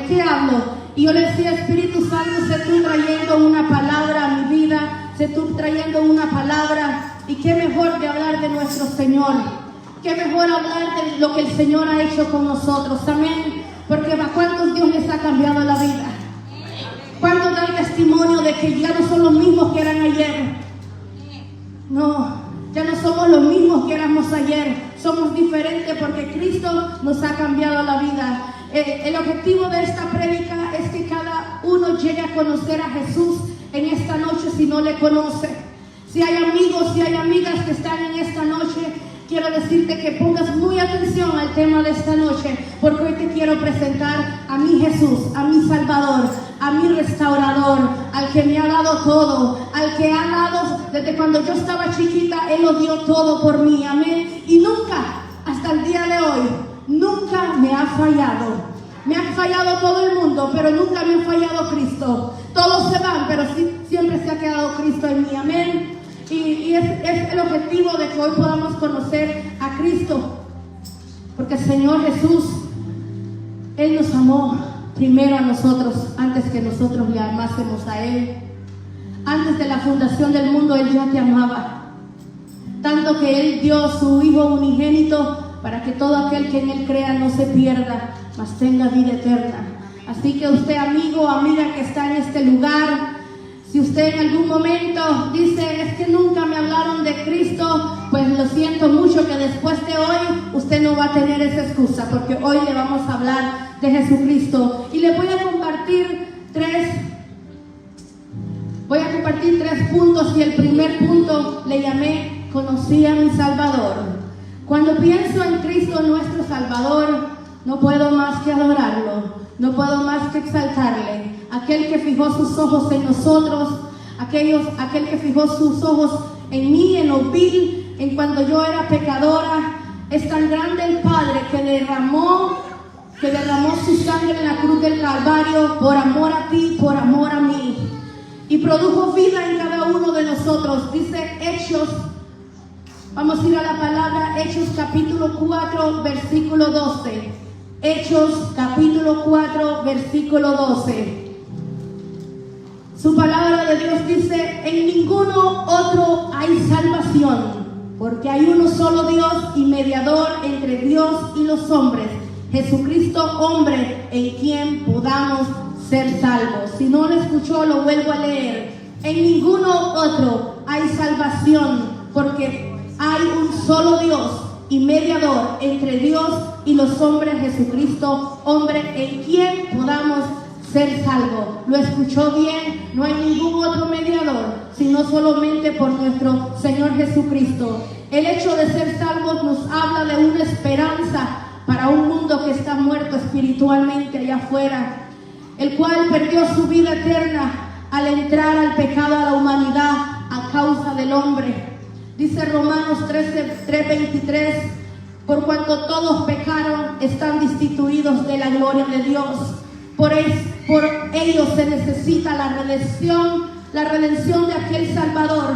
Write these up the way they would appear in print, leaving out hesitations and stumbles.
qué hablo? Y yo le decía, Espíritu Santo, sé tú trayendo una palabra a mi vida, sé tú trayendo una palabra, y qué mejor que hablar de nuestro Señor, qué mejor hablar de lo que el Señor ha hecho con nosotros, amén, porque ¿a cuántos Dios les ha cambiado la vida? ¿Cuántos dan testimonio de que ya no son los mismos que eran ayer? No, ya no somos los mismos que éramos ayer, somos diferentes porque Cristo nos ha cambiado la vida. El objetivo de esta prédica es que cada uno llegue a conocer a Jesús en esta noche si no le conoce. Si hay amigos, si hay amigas que están en esta noche, quiero decirte que pongas muy atención al tema de esta noche, porque hoy te quiero presentar a mi Jesús, a mi Salvador, a mi restaurador, al que me ha dado todo, al que ha dado, desde cuando yo estaba chiquita, Él lo dio todo por mí, amén. Y nunca, hasta el día de hoy, nunca me ha fallado. Me ha fallado todo el mundo, pero nunca me ha fallado Cristo. Todos se van, pero sí, siempre se ha quedado Cristo en mí, amén. Y es el objetivo de que hoy podamos conocer a Cristo, porque el Señor Jesús, Él nos amó primero a nosotros, antes que nosotros le amásemos a Él. Antes de la fundación del mundo, Él ya te amaba, tanto que Él dio su Hijo unigénito para que todo aquel que en Él crea no se pierda, mas tenga vida eterna. Así que usted, amigo o amiga que está en este lugar, si usted en algún momento dice, es que nunca me hablaron de Cristo, pues lo siento mucho, que después de hoy usted no va a tener esa excusa, porque hoy le vamos a hablar de Jesucristo. Y le voy a compartir tres puntos, y el primer punto le llamé, conocí a mi Salvador. Cuando pienso en Cristo nuestro Salvador, no puedo más que adorarlo, no puedo más que exaltarle. Aquel que fijó sus ojos en nosotros, aquel que fijó sus ojos en mí, en lo vil, en cuando yo era pecadora. Es tan grande el Padre que derramó su sangre en la cruz del Calvario por amor a ti, por amor a mí, y produjo vida en cada uno de nosotros. Dice Hechos, vamos a ir a la palabra, Hechos capítulo 4, versículo 12. Hechos capítulo 4, versículo 12. Su palabra de Dios dice, en ninguno otro hay salvación, porque hay uno solo Dios y mediador entre Dios y los hombres, Jesucristo hombre, en quien podamos ser salvos. Si no lo escuchó, lo vuelvo a leer. En ninguno otro hay salvación, porque hay un solo Dios y mediador entre Dios y los hombres, Jesucristo hombre, en quien podamos ser salvo. Lo escuchó bien, no hay ningún otro mediador, sino solamente por nuestro Señor Jesucristo. El hecho de ser salvos nos habla de una esperanza para un mundo que está muerto espiritualmente allá afuera, el cual perdió su vida eterna al entrar al pecado a la humanidad a causa del hombre. Dice Romanos 3:23, por cuanto todos pecaron, están destituidos de la gloria de Dios. Por ellos se necesita la redención de aquel Salvador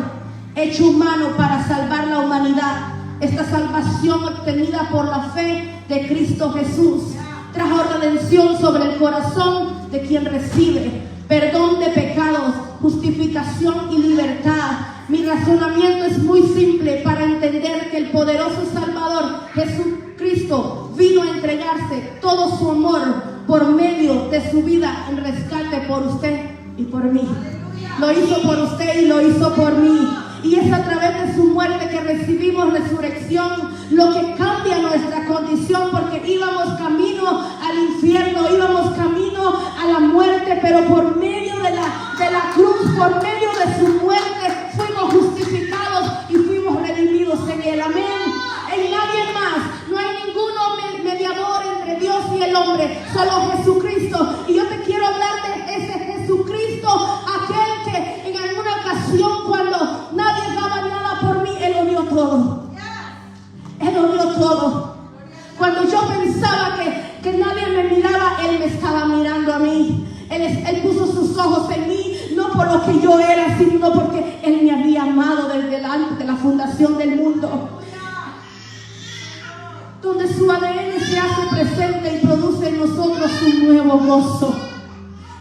hecho humano para salvar la humanidad. Esta salvación obtenida por la fe de Cristo Jesús trajo redención sobre el corazón de quien recibe, perdón de pecados, justificación y libertad. Mi razonamiento es muy simple para entender que el poderoso Salvador Jesucristo vino a entregarse todo su amor por medio de su vida en rescate por usted y por mí. Lo hizo por usted y lo hizo por mí. Y es a través de su muerte que recibimos resurrección, lo que cambia nuestra condición, porque íbamos camino al infierno, íbamos camino a la muerte, pero por medio de la cruz, por medio de su muerte, fuimos justificados y fuimos redimidos en Él. Amén. En nadie más, no hay ningún mediador entre Dios y el hombre, solo Jesucristo. Y yo te quiero hablar de ese Jesucristo, aquel que en alguna ocasión, cuando nadie daba nada por mí, Él lo dio todo. Él lo dio todo. Cuando yo pensaba que nadie me miraba, Él me estaba mirando a mí. Él puso sus ojos en mí, no por lo que yo era, sino porque Él me había amado desde antes de la fundación del mundo. Donde su ADN se hace presente y produce en nosotros un nuevo nuevo gozo.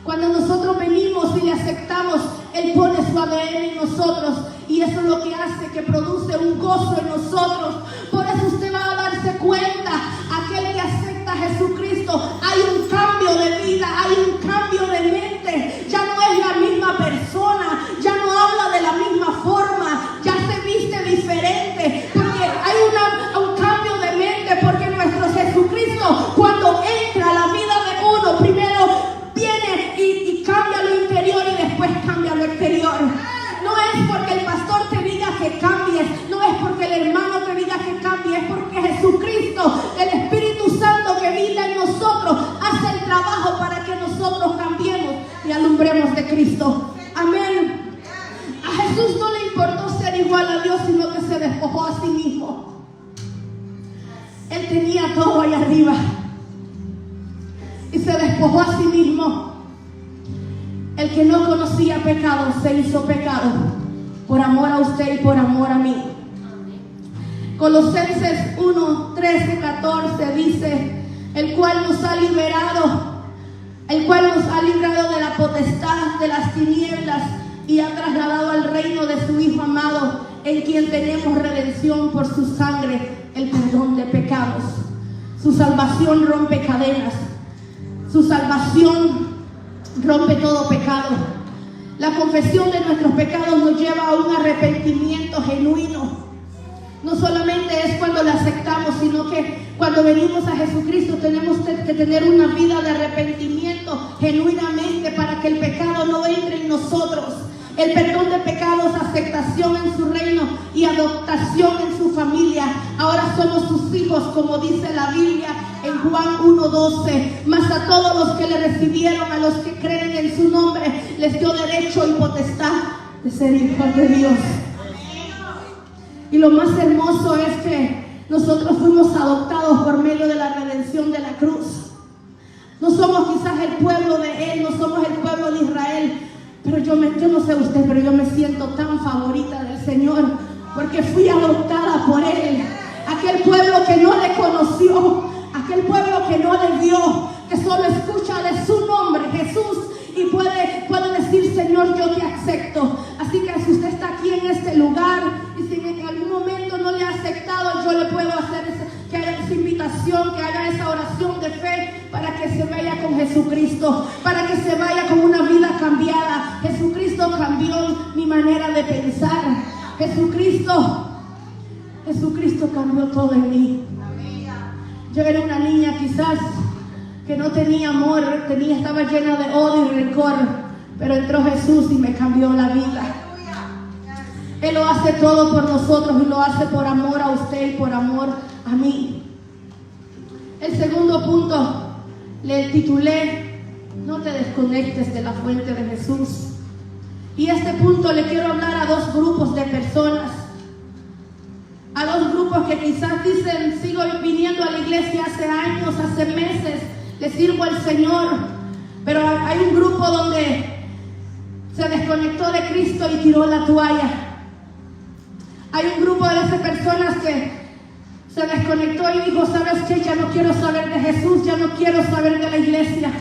Cuando nosotros venimos y le aceptamos, Él pone su ADN en nosotros y eso es lo que hace que produce un gozo en nosotros. Por eso usted va a darse cuenta, aquel que acepta a Jesucristo, hay un cambio de vida, hay un cambio de mente. Ya no es la misma persona, ya no habla de la misma forma, ya se viste diferente, porque hay un cambio de mente, porque nuestro Jesucristo, cuando entra a la vida de uno, primero viene y cambia lo interior y después cambia lo exterior. No es porque el pastor te diga que cambies, no es porque el hermano te diga que cambies, es porque Jesucristo, el Espíritu Santo que vive en nosotros, hace el trabajo para que nosotros cambiemos y alumbremos de Cristo. Amén. A Jesús no le importó ser igual a Dios, sino que se despojó a sí mismo. Él tenía todo ahí arriba y se despojó a sí mismo. El que no conocía pecado se hizo pecado por amor a usted y por amor a mí. Colosenses 1, 13, 14 dice: el cual nos ha librado de la potestad de las tinieblas y ha trasladado al reino de su Hijo amado, en quien tenemos redención por su sangre, el perdón de pecados. Su salvación rompe cadenas. Su salvación rompe todo pecado. La confesión de nuestros pecados nos lleva a un arrepentimiento genuino. No solamente es cuando le aceptamos, sino que cuando venimos a Jesucristo tenemos que tener una vida de arrepentimiento genuinamente para que el pecado no entre en nosotros. El perdón de pecados, aceptación en su reino y adoptación en su familia. Ahora somos sus hijos, como dice la Biblia en Juan 1:12. Mas a todos los que le recibieron, a los que creen en su nombre, les dio derecho y potestad de ser hijos de Dios. Y lo más hermoso es que nosotros fuimos adoptados por medio de la redención de la cruz. No somos quizás el pueblo de Él, no somos el pueblo de Israel, pero yo no sé usted, pero yo me siento tan favorita del Señor, porque fui adoptada por Él. Aquel pueblo que no le conoció, aquel pueblo que no le vio, que solo escucha de su nombre, Jesús, y puede decir: Señor, yo te acepto. Así que si usted está aquí en este lugar y si en algún momento no le ha aceptado, yo le puedo hacer que haya esa invitación, que haga esa oración de fe para que se vaya con Jesucristo, para que se vaya con una vida cambiada. Jesucristo cambió mi manera de pensar. Jesucristo cambió todo en mí. Yo era una niña quizás que no tenía amor, estaba llena de odio y rencor, pero entró Jesús y me cambió la vida. Él lo hace todo por nosotros y lo hace por amor a usted y por amor a mí. El segundo punto le titulé: no te desconectes de la fuente de Jesús. Y este punto le quiero hablar a dos grupos de personas. A dos grupos que quizás dicen: sigo viniendo a la iglesia hace años, hace meses, le sirvo al Señor. Pero hay un grupo donde se desconectó de Cristo y tiró la toalla. Hay un grupo de esas personas que se desconectó y dijo: ¿sabes qué? Ya no quiero saber de Jesús, ya no quiero saber de la iglesia,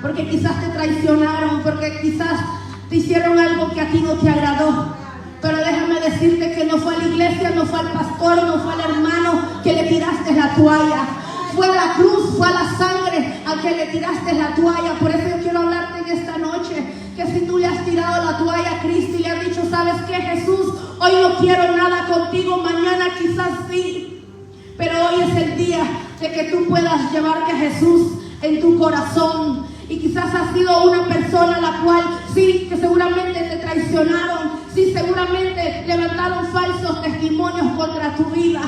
porque quizás te traicionaron, porque quizás te hicieron algo que a ti no te agradó. Pero déjame decirte que no fue a la iglesia, no fue al pastor, no fue al hermano que le tiraste la toalla. Fue a la cruz, fue a la sangre al que le tiraste la toalla. Por eso yo quiero hablarte en esta noche, que si tú le has tirado la toalla a Cristo y le has dicho: ¿sabes qué, Jesús? Hoy no quiero nada contigo, mañana quizás sí, pero hoy es el día de que tú puedas llevarte a Jesús en tu corazón. Y quizás has sido una persona la cual sí, que seguramente te traicionaron, sí, seguramente levantaron falsos testimonios contra tu vida,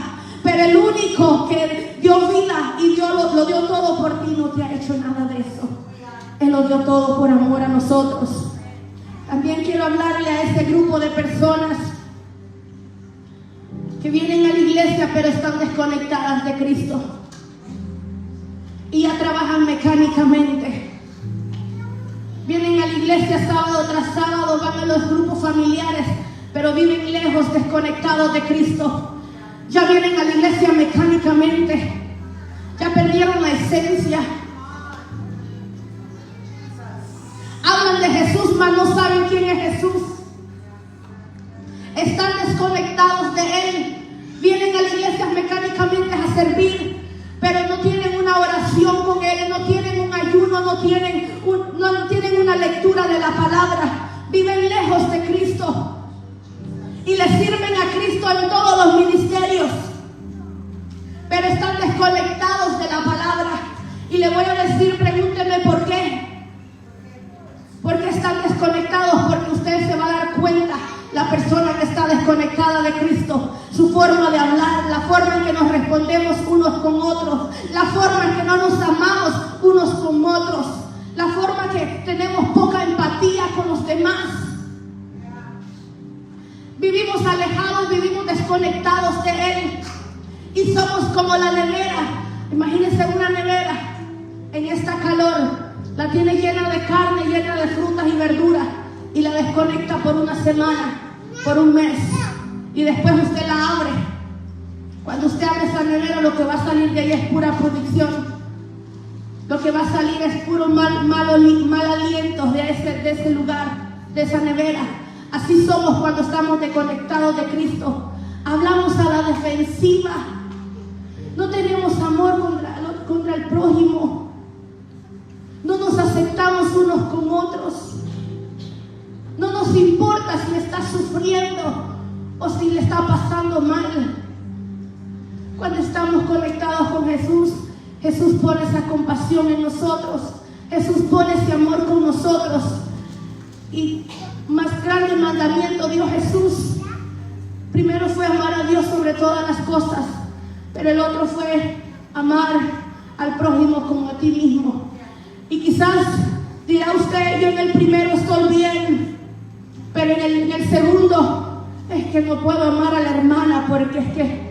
pero el único que dio vida y lo dio todo por ti no te ha hecho nada de eso. Él lo dio todo por amor a nosotros. También quiero hablarle a ese grupo de personas que vienen a la iglesia pero están desconectadas de Cristo y ya trabajan mecánicamente. Vienen a la iglesia sábado tras sábado, van a los grupos familiares, pero viven lejos, desconectados de Cristo. Ya vienen a la iglesia mecánicamente, ya perdieron la esencia. Jesús, mas no saben quién es Jesús. Están desconectados de Él. Vienen a la iglesia mecánicamente a servir, pero no tienen una oración con Él, no tienen un ayuno, no tienen una lectura de la palabra. Viven lejos de Cristo y le sirven a Cristo en todos los ministerios, pero están desconectados de la palabra. Y le voy a decir, pregúnteme por qué. ¿Por qué están desconectados? Porque usted se va a dar cuenta, la persona que está desconectada de Cristo, su forma de hablar, la forma en que nos respondemos unos con otros, la forma en que no nos amamos unos con otros, la forma que tenemos poca empatía con los demás. Vivimos alejados, vivimos desconectados de Él y somos como la nevera. Imagínense una nevera en esta calor, la tiene llena de carne, llena de frutas y verduras, y la desconecta por una semana, por un mes, y después usted la abre. Cuando usted abre esa nevera, lo que va a salir de ahí es pura producción. Lo que va a salir es puro mal aliento de ese lugar, de esa nevera. Así somos cuando estamos desconectados de Cristo. Hablamos a la defensiva. No tenemos amor contra el prójimo. No nos aceptamos unos con otros. No nos importa si está sufriendo o si le está pasando mal. Cuando estamos conectados con Jesús, Jesús pone esa compasión en nosotros. Jesús pone ese amor con nosotros. Y más grande mandamiento dio Jesús. Primero fue amar a Dios sobre todas las cosas, pero el otro fue amar al prójimo como a ti mismo. Y quizás dirá usted, yo en el primero estoy bien, pero en el segundo es que no puedo amar a la hermana, porque es que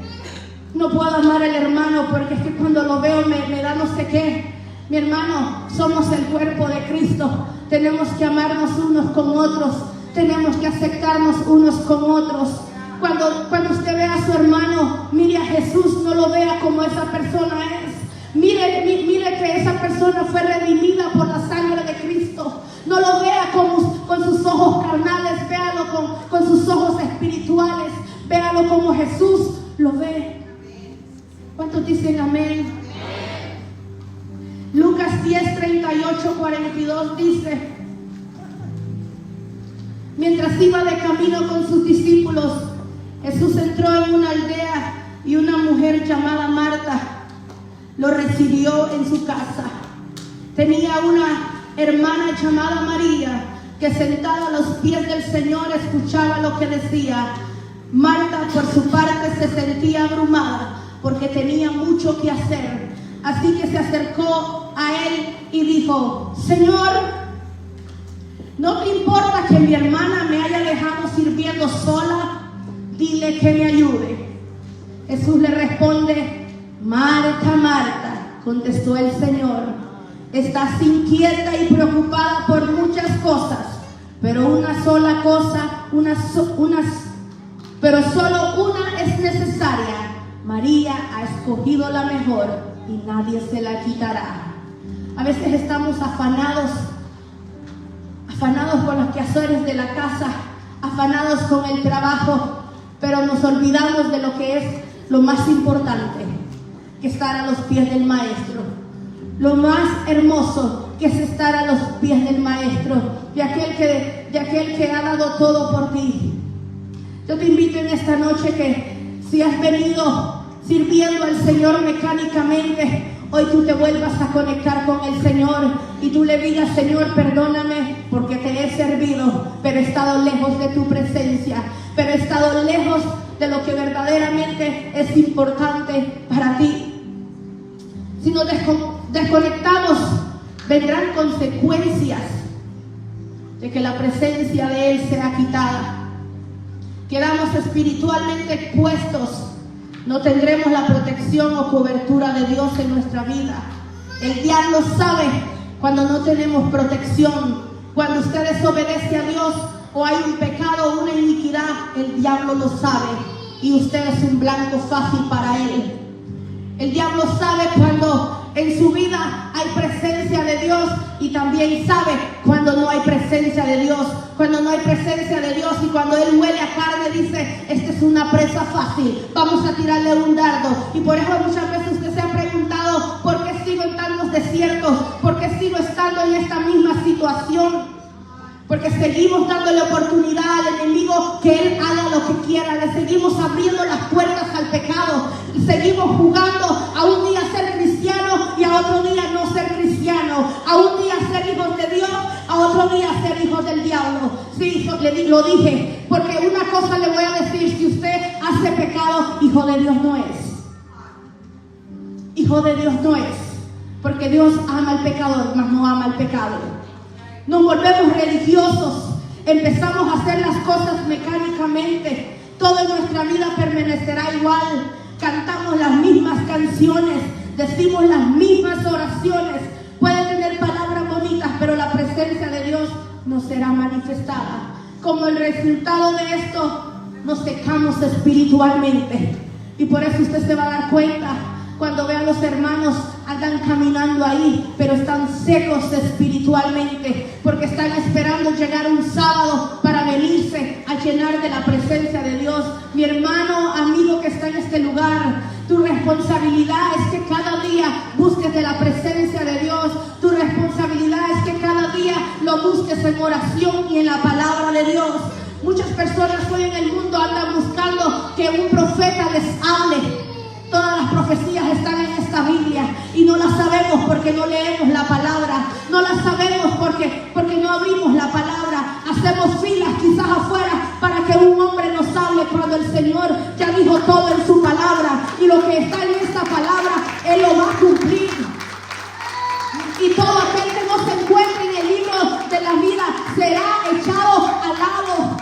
no puedo amar al hermano, porque es que cuando lo veo me da no sé qué. Mi hermano, somos el cuerpo de Cristo. Tenemos que amarnos unos con otros. Tenemos que aceptarnos unos con otros. Cuando usted vea a su hermano, mire a Jesús, no lo vea como esa persona es. Mire que esa persona fue redimida por la sangre de Cristo. No lo vea con sus ojos carnales, véalo con sus ojos espirituales. Véalo como Jesús lo ve. ¿Cuántos dicen amén? Lucas 10, 38, 42 dice: mientras iba de camino con sus discípulos, Jesús entró en una aldea y una mujer llamada Marta lo recibió en su casa. Tenía una hermana llamada María que sentada a los pies del Señor escuchaba lo que decía. Marta, por su parte, se sentía abrumada porque tenía mucho que hacer. Así que se acercó a él y dijo: Señor, ¿no te importa que mi hermana me haya dejado sirviendo sola? Dile que me ayude. Jesús le responde: Marta, Marta, contestó el Señor, estás inquieta y preocupada por muchas cosas, pero una sola cosa, pero solo una es necesaria. María ha escogido la mejor y nadie se la quitará. A veces estamos afanados con los quehaceres de la casa, afanados con el trabajo, pero nos olvidamos de lo que es lo más importante, que estar a los pies del Maestro. Lo más hermoso que es estar a los pies del Maestro, de aquel que ha dado todo por ti. Yo te invito en esta noche que si has venido sirviendo al Señor mecánicamente, hoy tú te vuelvas a conectar con el Señor y tú le digas: Señor, perdóname porque te he servido, pero he estado lejos de tu presencia, pero he estado lejos de lo que verdaderamente es importante para ti. Si nos desconectamos, vendrán consecuencias de que la presencia de Él sea quitada. Quedamos espiritualmente expuestos. No tendremos la protección o cobertura de Dios en nuestra vida. El diablo sabe cuando no tenemos protección. Cuando usted desobedece a Dios o hay un pecado o una iniquidad, el diablo lo sabe y usted es un blanco fácil para él. El diablo sabe cuando En su vida hay presencia de Dios y también sabe cuando no hay presencia de Dios. Cuando no hay presencia de Dios y cuando Él huele a carne dice, esta es una presa fácil, vamos a tirarle un dardo. Y por eso muchas veces usted se ha preguntado, ¿por qué sigo en tantos desiertos? ¿Por qué sigo estando en esta misma situación? Porque seguimos dándole oportunidad al enemigo que él haga lo que quiera. Le seguimos abriendo las puertas al pecado. Y seguimos jugando a un día ser cristiano y a otro día no ser cristiano. A un día ser hijos de Dios, a otro día ser hijos del diablo. Sí, lo dije. Porque una cosa le voy a decir. Si usted hace pecado, hijo de Dios no es. Hijo de Dios no es. Porque Dios ama al pecador, mas no ama al pecado. Nos volvemos religiosos, empezamos a hacer las cosas mecánicamente, toda nuestra vida permanecerá igual, cantamos las mismas canciones, decimos las mismas oraciones, puede tener palabras bonitas, pero la presencia de Dios no será manifestada. Como el resultado de esto, nos secamos espiritualmente. Y por eso usted se va a dar cuenta cuando ve a los hermanos andan caminando ahí, pero están secos espiritualmente, porque están esperando llegar un sábado para venirse a llenar de la presencia de Dios. Mi hermano, amigo que está en este lugar, tu responsabilidad es que cada día busques de la presencia de Dios. Tu responsabilidad es que cada día lo busques en oración y en la palabra de Dios. Muchas personas hoy en el mundo andan buscando que un profeta les hable. Todas las profecías están en esta Biblia y no las sabemos porque no leemos la palabra. No las sabemos porque no abrimos la palabra. Hacemos filas quizás afuera para que un hombre nos hable cuando el Señor ya dijo todo en su palabra. Y lo que está en esta palabra, Él lo va a cumplir. Y todo aquel que no se encuentre en el libro de la vida será echado al lado.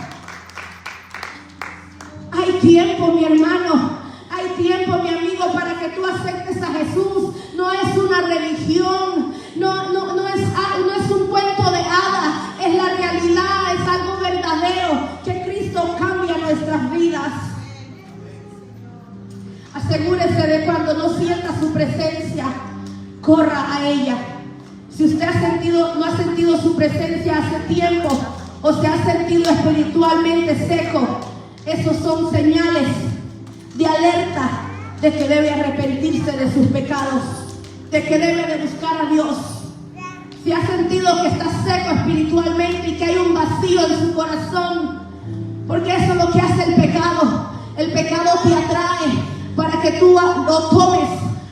Hay tiempo, mi hermano. Hay tiempo, mi amigo, para que tú aceptes a Jesús. No es una religión, no es un cuento de hadas, es la realidad, es algo verdadero, que Cristo cambia nuestras vidas. Asegúrese de cuando no sienta su presencia, corra a ella. Si usted no ha sentido su presencia hace tiempo o se ha sentido espiritualmente seco, esos son señales de alerta de que debe arrepentirse de sus pecados, de que debe de buscar a Dios. Si ha sentido que está seco espiritualmente y que hay un vacío en su corazón, porque eso es lo que hace el pecado. El pecado te atrae para que tú lo tomes,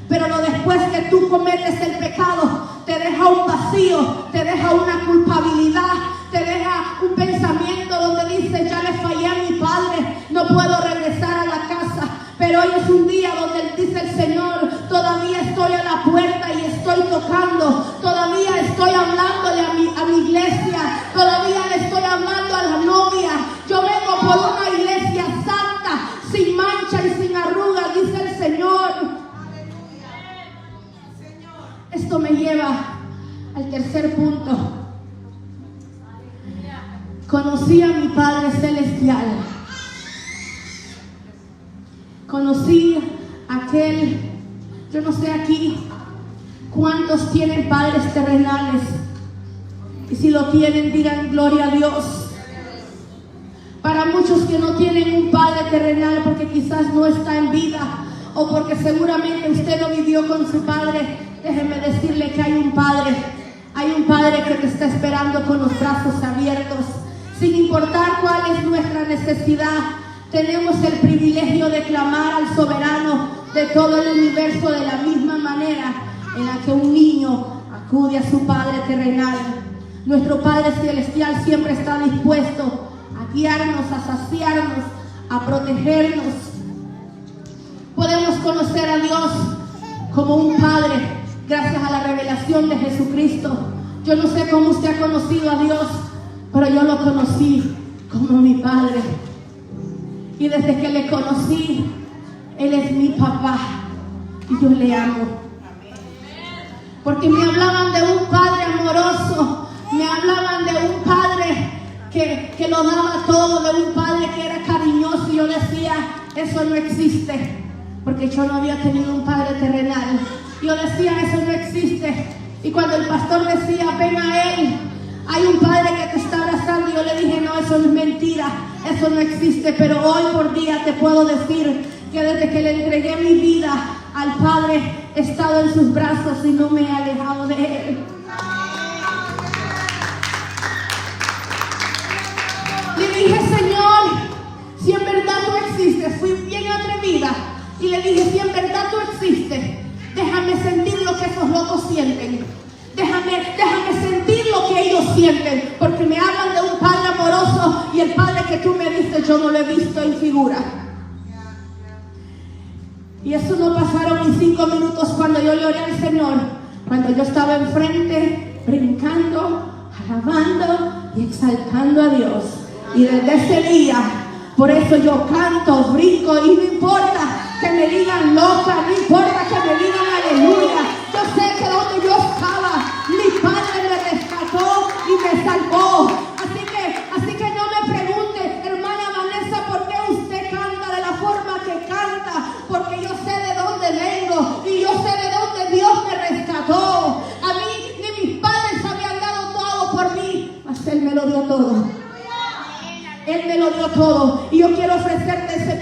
pero después que tú cometes el pecado, te deja un vacío, te deja una culpabilidad, te deja un pensamiento donde dice, ya le fallé a mi padre, no puedo regresar a la casa. Pero hoy es un día donde dice el Señor, todavía estoy a la puerta y estoy tocando, todavía estoy hablándole a mi iglesia, todavía le estoy hablando a la novia. Yo vengo por una iglesia santa, sin mancha y sin arruga, dice el Señor. Esto me lleva al tercer punto. Conocí a mi Padre Celestial. Conocí a aquel, yo no sé aquí cuántos tienen padres terrenales. Y si lo tienen, digan gloria a Dios. Para muchos que no tienen un padre terrenal porque quizás no está en vida o porque seguramente usted no vivió con su padre, déjeme decirle que hay un padre. Hay un padre que te está esperando con los brazos abiertos. Sin importar cuál es nuestra necesidad, tenemos el privilegio de clamar al soberano de todo el universo de la misma manera en la que un niño acude a su Padre terrenal. Nuestro Padre Celestial siempre está dispuesto a guiarnos, a saciarnos, a protegernos. Podemos conocer a Dios como un Padre gracias a la revelación de Jesucristo. Yo no sé cómo usted ha conocido a Dios, pero yo lo conocí como mi Padre. Y desde que le conocí, Él es mi papá y yo le amo. Porque me hablaban de un Padre amoroso, me hablaban de un Padre que lo daba todo, de un Padre que era cariñoso. Y yo decía, eso no existe, porque yo no había tenido un Padre terrenal. Yo decía, eso no existe. Y cuando el pastor decía, ven a Él, hay un Padre que te está abrazando, yo le dije, no, eso no es mentira, eso no existe. Pero hoy por día te puedo decir que desde que le entregué mi vida al Padre, he estado en sus brazos y no me he alejado de Él. Le dije, Señor, si en verdad tú existes, fui bien atrevida y le dije, si en verdad tú existes, déjame sentir lo que esos locos sienten. Déjame sentir lo que ellos sienten, porque me hablan de un Padre amoroso y el Padre que tú me diste yo no lo he visto en figura. Y eso no pasaron ni 5 minutos cuando yo le oré al Señor, cuando yo estaba enfrente, brincando, alabando y exaltando a Dios. Y desde ese día, por eso yo canto, brinco y no importa que me digan loca, no importa que me digan aleluya. Yo sé que donde yo estaba, mi Padre me rescató y me salvó. Así que no me pregunte, hermana Vanessa, por qué usted canta de la forma que canta, porque yo sé de dónde vengo y yo sé de dónde Dios me rescató. A mí ni mis padres habían dado todo por mí, mas Él me lo dio todo. Él me lo dio todo. Y yo quiero ofrecerte ese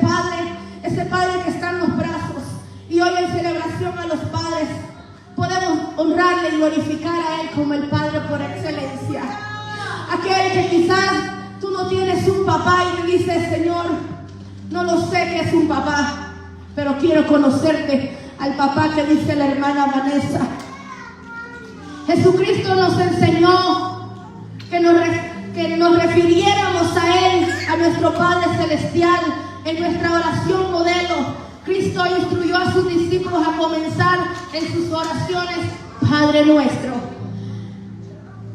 Padre que está en los brazos. Y hoy en celebración a los padres podemos honrarle y glorificar a Él como el Padre por excelencia. Aquel que quizás tú no tienes un papá y me dices, Señor, no lo sé qué es un papá, pero quiero conocerte al papá que dice la hermana Vanessa. Jesucristo nos enseñó que nos refiriéramos a Él, a nuestro Padre Celestial, en nuestra oración modelo. Cristo instruyó a sus discípulos a comenzar en sus oraciones, Padre nuestro.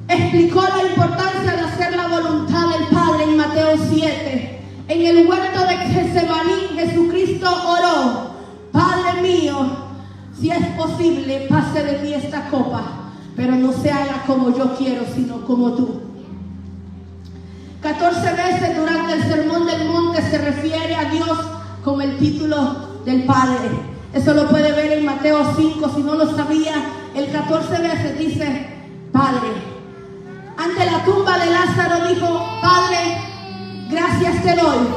Explicó la importancia de hacer la voluntad del Padre en Mateo 7. En el huerto de Getsemaní, Jesucristo oró, Padre mío, si es posible, pase de mí esta copa, pero no se haga como yo quiero, sino como tú. 14 veces durante el Sermón del Monte se refiere a Dios con el título del Padre. Eso lo puede ver en Mateo 5, si no lo sabía, el 14 veces dice Padre. Ante la tumba de Lázaro dijo, Padre, gracias te doy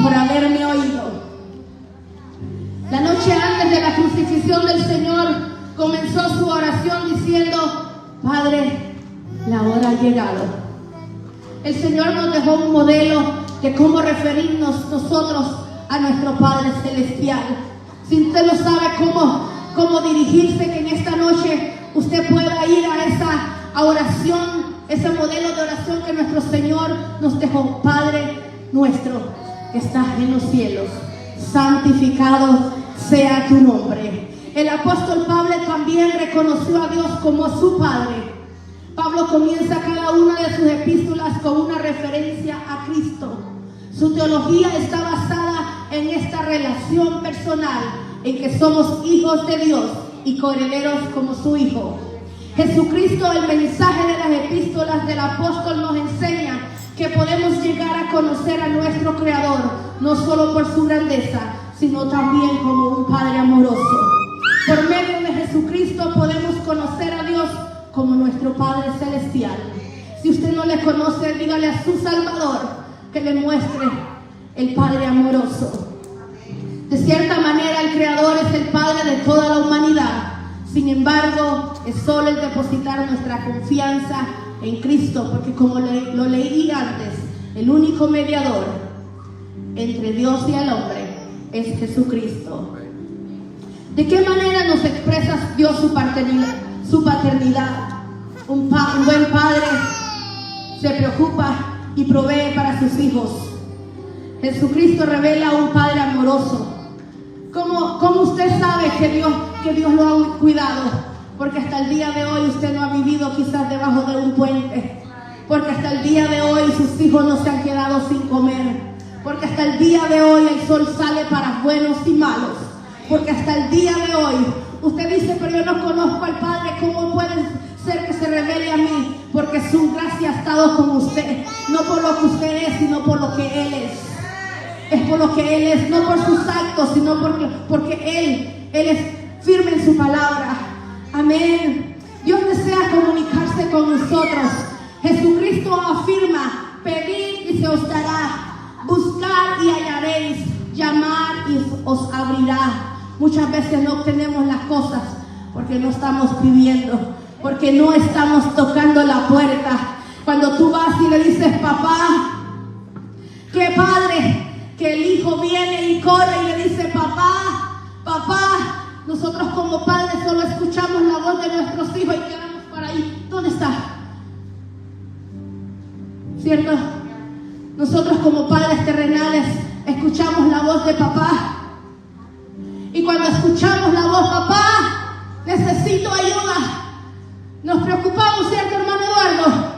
por haberme oído. La noche antes de la crucifixión del Señor comenzó su oración diciendo, Padre, la hora ha llegado. El Señor nos dejó un modelo de cómo referirnos nosotros a nuestro Padre Celestial. Si usted no sabe cómo dirigirse, que en esta noche usted pueda ir a esa oración, ese modelo de oración que nuestro Señor nos dejó. Padre nuestro que estás en los cielos, santificado sea tu nombre. El apóstol Pablo también reconoció a Dios como su Padre. Pablo comienza cada una de sus epístolas con una referencia a Cristo. Su teología está basada en esta relación personal, en que somos hijos de Dios y coherederos como su Hijo. Jesucristo, el mensaje de las epístolas del apóstol, nos enseña que podemos llegar a conocer a nuestro Creador, no solo por su grandeza, sino también como un Padre amoroso. Por medio de Jesucristo podemos conocer a Dios como nuestro Padre Celestial. Si usted no le conoce, dígale a su Salvador que le muestre el Padre amoroso. De cierta manera, el Creador es el Padre de toda la humanidad. Sin embargo, es solo el depositar nuestra confianza en Cristo, porque como lo leí antes, el único mediador entre Dios y el hombre es Jesucristo. ¿De qué manera nos expresa Dios su paternidad? Un buen padre se preocupa y provee para sus hijos. Jesucristo revela un Padre amoroso. ¿Cómo usted sabe que Dios lo ha cuidado? Porque hasta el día de hoy usted no ha vivido quizás debajo de un puente. Porque hasta el día de hoy sus hijos no se han quedado sin comer. Porque hasta el día de hoy el sol sale para buenos y malos. Porque hasta el día de hoy usted dice, pero yo no conozco al Padre, ¿cómo puede ser que se revele a mí? Porque su gracia ha estado con usted, no por lo que usted es, sino por lo que Él es. Es por lo que Él es, no por sus actos, sino porque Él es firme en su palabra. Amén. Dios desea comunicarse con nosotros. Jesucristo afirma: pedid y se os dará, buscar y hallaréis, llamar y os abrirá. Muchas veces no obtenemos las cosas porque no estamos pidiendo, porque no estamos tocando la puerta. Cuando tú vas y le dices: papá, qué padre que el hijo viene y corre y le dice: papá, papá. Nosotros como padres solo escuchamos la voz de nuestros hijos y quedamos por ahí. ¿Dónde está? ¿Cierto? Nosotros como padres terrenales escuchamos la voz de papá. Y cuando escuchamos la voz: papá, necesito ayuda, nos preocupamos, ¿cierto, hermano Eduardo?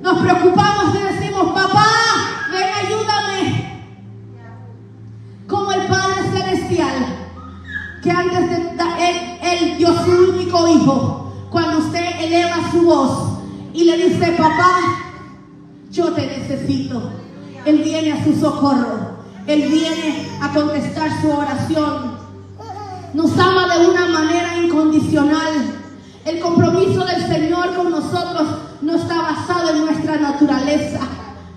Nos preocupamos y decimos: papá, ven, ayúdame. Como el Padre Celestial, que antes de él dio su único hijo. Cuando usted eleva su voz y le dice: papá, yo te necesito, Él viene a su socorro. Él viene a contestar su oración. Nos ama de una manera incondicional. El compromiso del Señor con nosotros no está basado en nuestra naturaleza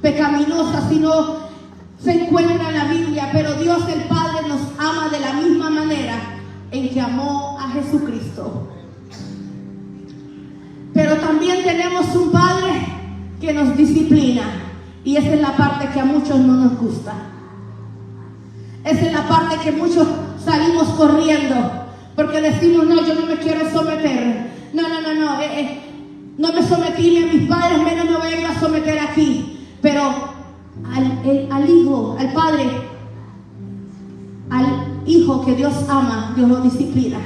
pecaminosa, sino se encuentra en la Biblia. Pero Dios el Padre nos ama de la misma manera en que amó a Jesucristo. Pero también tenemos un Padre que nos disciplina, y esa es la parte que a muchos no nos gusta. Esa es la parte que muchos salimos corriendo porque decimos: no, yo no me quiero someter. No me sometí ni a mis padres, menos me voy a ir a someter aquí. Pero al hijo, al padre, al hijo que Dios ama, Dios lo disciplina.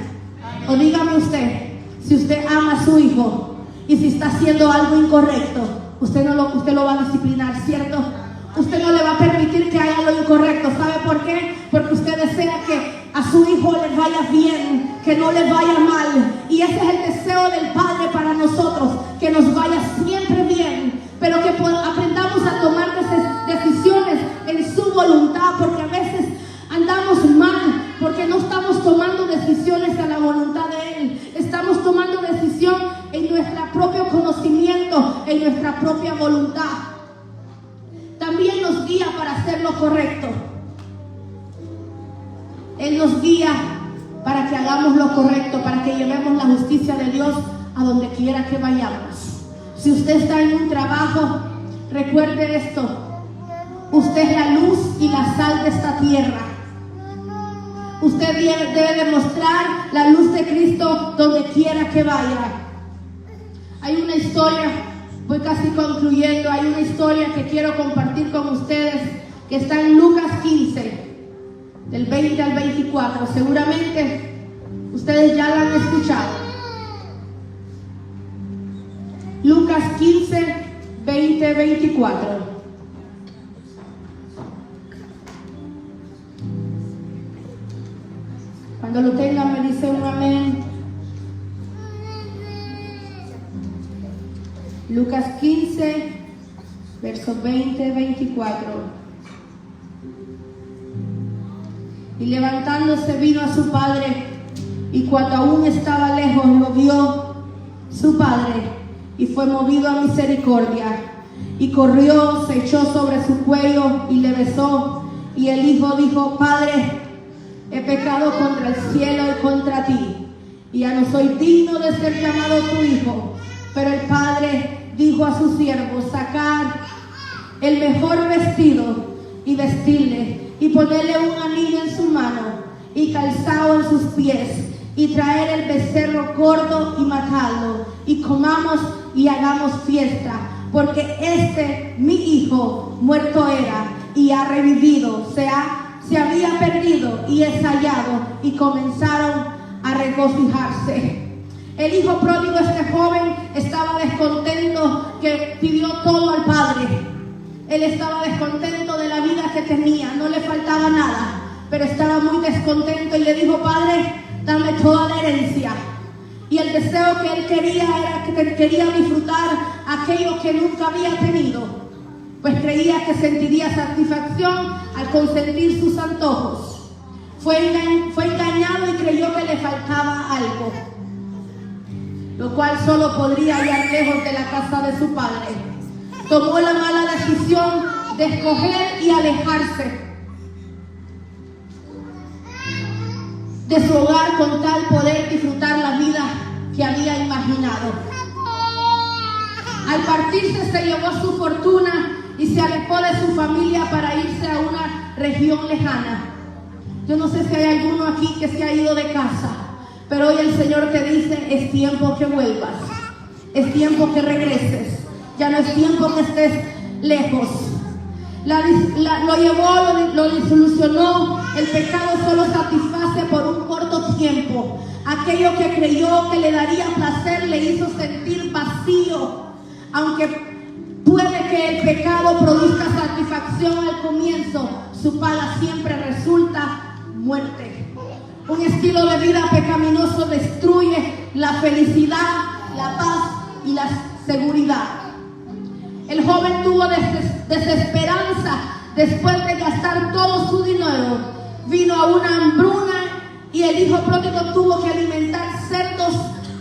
O dígame usted, si usted ama a su hijo y si está haciendo algo incorrecto, usted lo va a disciplinar, ¿cierto? Usted no le va a permitir que haga lo incorrecto. ¿Sabe por qué? Porque usted desea que a su hijo le vaya bien, que no le vaya mal. Y ese es el deseo del Padre para nosotros, que nos vaya siempre bien, pero que aprendamos a tomar decisiones en su voluntad, porque a veces andamos mal, porque no estamos tomando decisiones a la voluntad de Él. Estamos tomando decisión en nuestro propio conocimiento, en nuestra propia voluntad. También nos guía para hacer lo correcto. Él nos guía para que hagamos lo correcto, para que llevemos la justicia de Dios a donde quiera que vayamos. Si usted está en un trabajo, recuerde esto: usted es la luz y la sal de esta tierra. Usted debe demostrar la luz de Cristo donde quiera que vaya. Hay una historia, voy casi concluyendo, hay una historia que quiero compartir con ustedes que está en Lucas 15, del 20 al 24. Seguramente ustedes ya la han escuchado. Lucas 15, 20, 24. Cuando lo tengan me dice un amén. Lucas 15, versos 20, 24. Y levantándose vino a su padre, y cuando aún estaba lejos lo vio su padre, y fue movido a misericordia, y corrió, se echó sobre su cuello y le besó. Y el hijo dijo: Padre, he pecado contra el cielo y contra ti, y ya no soy digno de ser llamado tu hijo. Pero el padre dijo a sus siervos: sacad el mejor vestido y vestirle, y ponerle un anillo en su mano y calzado en sus pies, y traer el becerro gordo y matarlo, y comamos y hagamos fiesta, porque este mi hijo muerto era y ha revivido, se había perdido y es hallado. Y comenzaron a regocijarse. El hijo pródigo, este joven, estaba descontento, que pidió todo al padre. Él estaba descontento de la vida que tenía, no le faltaba nada, pero estaba muy descontento y le dijo: Padre, dame toda la herencia. Y el deseo que él quería era que quería disfrutar aquello que nunca había tenido, pues creía que sentiría satisfacción al consentir sus antojos. fue engañado y creyó que le faltaba algo, lo cual solo podría hallar lejos de la casa de su padre. Tomó la mala decisión de escoger y alejarse de su hogar con tal poder disfrutar la vida que había imaginado. Al partirse se llevó su fortuna y se alejó de su familia para irse a una región lejana. Yo no sé si hay alguno aquí que se ha ido de casa, pero hoy el Señor te dice: es tiempo que vuelvas, es tiempo que regreses, ya no es tiempo que estés lejos. Lo llevó, lo disolucionó. El pecado solo satisface por un corto tiempo. Aquello que creyó que le daría placer le hizo sentir vacío. Aunque puede que el pecado produzca satisfacción al comienzo, su paga siempre resulta muerte. Un estilo de vida pecaminoso destruye la felicidad, la paz y la seguridad. El joven tuvo desesperanza después de gastar todo su dinero. Vino a una hambruna y el hijo pródigo tuvo que alimentar cerdos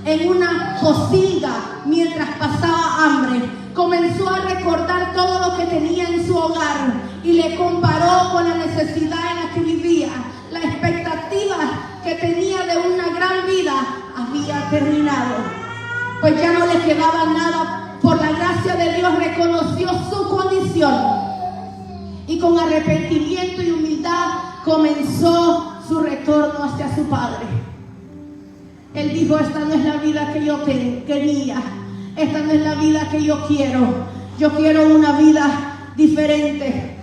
en una pocilga mientras pasaba hambre. Comenzó a recordar todo lo que tenía en su hogar y le comparó con la necesidad en la que vivía. La expectativa que tenía de una gran vida había terminado, pues ya no le quedaba nada. Por la gracia de Dios reconoció su condición y con arrepentimiento y humildad comenzó su retorno hacia su padre. Él dijo: esta no es la vida que yo quería, esta no es la vida que yo quiero una vida diferente.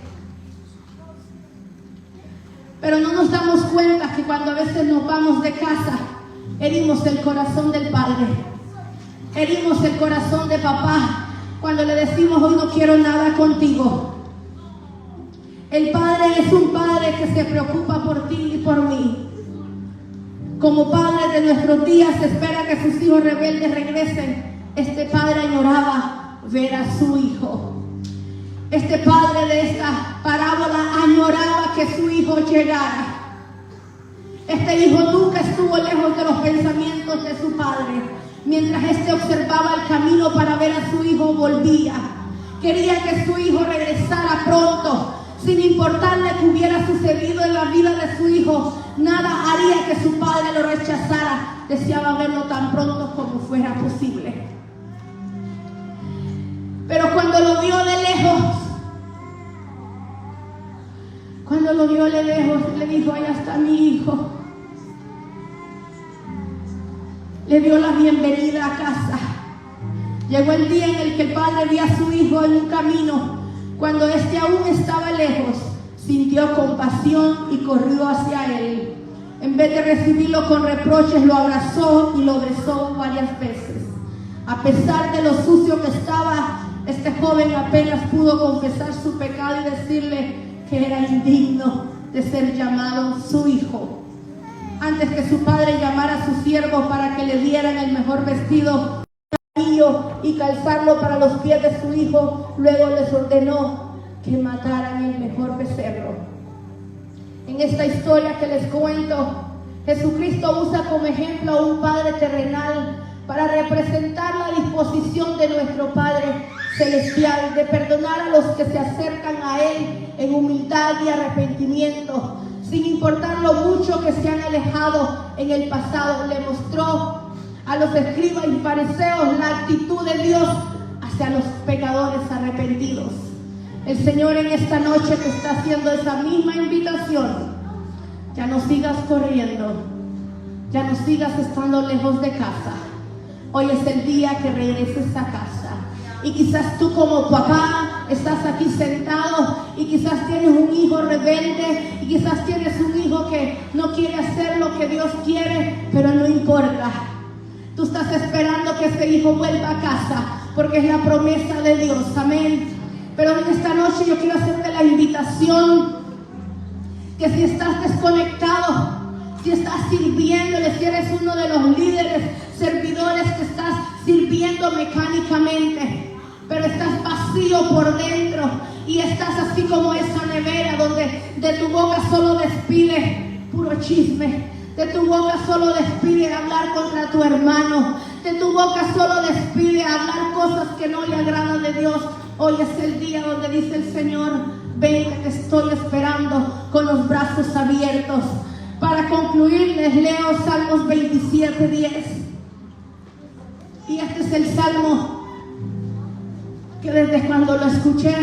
Pero no nos damos cuenta que cuando a veces nos vamos de casa, herimos el corazón del padre, herimos el corazón de papá cuando le decimos: hoy no quiero nada contigo. El padre es un padre que se preocupa por ti y por mí. Como padre de nuestros días espera que sus hijos rebeldes regresen. Este padre añoraba ver a su hijo. Este padre de esta parábola añoraba que su hijo llegara. Este hijo nunca estuvo lejos de los pensamientos de su padre. Mientras éste observaba el camino para ver a su hijo, volvía. Quería que su hijo regresara pronto. Sin importarle que hubiera sucedido en la vida de su hijo, nada haría que su padre lo rechazara. Deseaba verlo tan pronto como fuera posible. Pero cuando lo vio de lejos, le dijo: allá está mi hijo. Le dio la bienvenida a casa. Llegó el día en el que el padre vio a su hijo en un camino. Cuando éste aún estaba lejos, sintió compasión y corrió hacia él. En vez de recibirlo con reproches, lo abrazó y lo besó varias veces. A pesar de lo sucio que estaba, este joven apenas pudo confesar su pecado y decirle que era indigno de ser llamado su hijo. Antes que su padre llamara a sus siervos para que le dieran el mejor vestido y calzarlo para los pies de su hijo, luego les ordenó que mataran el mejor becerro. En esta historia que les cuento, Jesucristo usa como ejemplo a un Padre terrenal para representar la disposición de nuestro Padre celestial de perdonar a los que se acercan a Él en humildad y arrepentimiento, sin importar lo mucho que se han alejado en el pasado. Le mostró a los escribas y fariseos la actitud de Dios hacia los pecadores arrepentidos. El Señor en esta noche te está haciendo esa misma invitación. Ya no sigas corriendo, ya no sigas estando lejos de casa. Hoy es el día que regreses a casa. Y quizás tú como papá estás aquí sentado y quizás tienes un hijo rebelde y quizás tienes un hijo que no quiere hacer lo que Dios quiere, pero no importa. Tú estás esperando que ese hijo vuelva a casa porque es la promesa de Dios. Amén. Pero en esta noche yo quiero hacerte la invitación que si estás desconectado, si estás sirviéndole, si eres uno de los líderes, servidores que estás sirviendo mecánicamente, pero estás vacío por dentro y estás así como esa nevera donde de tu boca solo despide puro chisme. De tu boca solo despide hablar contra tu hermano. De tu boca solo despide hablar cosas que no le agradan de Dios. Hoy es el día donde dice el Señor: ven, que te estoy esperando con los brazos abiertos. Para concluir, les leo Salmos 27:10. Y este es el salmo que desde cuando lo escuché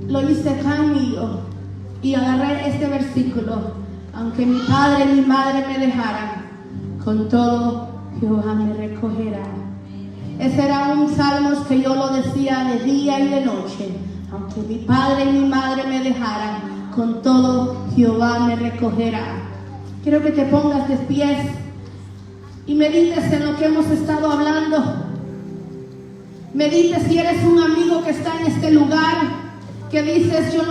lo hice tan mío. Y agarré este versículo: aunque mi padre y mi madre me dejaran, con todo Jehová me recogerá. Ese era un salmo que yo lo decía de día y de noche. Aunque mi padre y mi madre me dejaran, con todo Jehová me recogerá. Quiero que te pongas de pies y medites en lo que hemos estado hablando. Medites si eres un amigo que está en este lugar, que dices: yo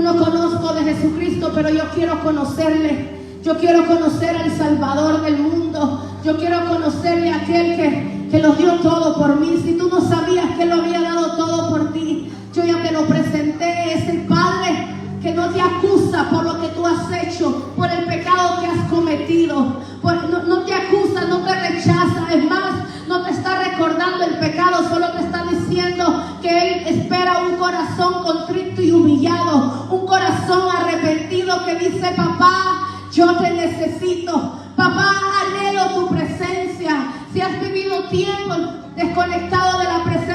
no conozco de Jesucristo, pero yo quiero conocerle. Yo quiero conocer al Salvador del mundo. Yo quiero conocerle a aquel que lo dio todo por mí. Si tú no sabías que lo había dado todo por ti, yo ya te lo presenté. Es el Padre que no te acusa por lo que tú has hecho, por el pecado que has cometido. No te acusa, no te rechaza. Es más, no te está recordando el pecado, solo te está diciendo que Él espera un corazón contrito y humillado, un corazón arrepentido que dice: papá, yo te necesito. Papá, anhelo tu presencia. Si has vivido tiempo desconectado de la presencia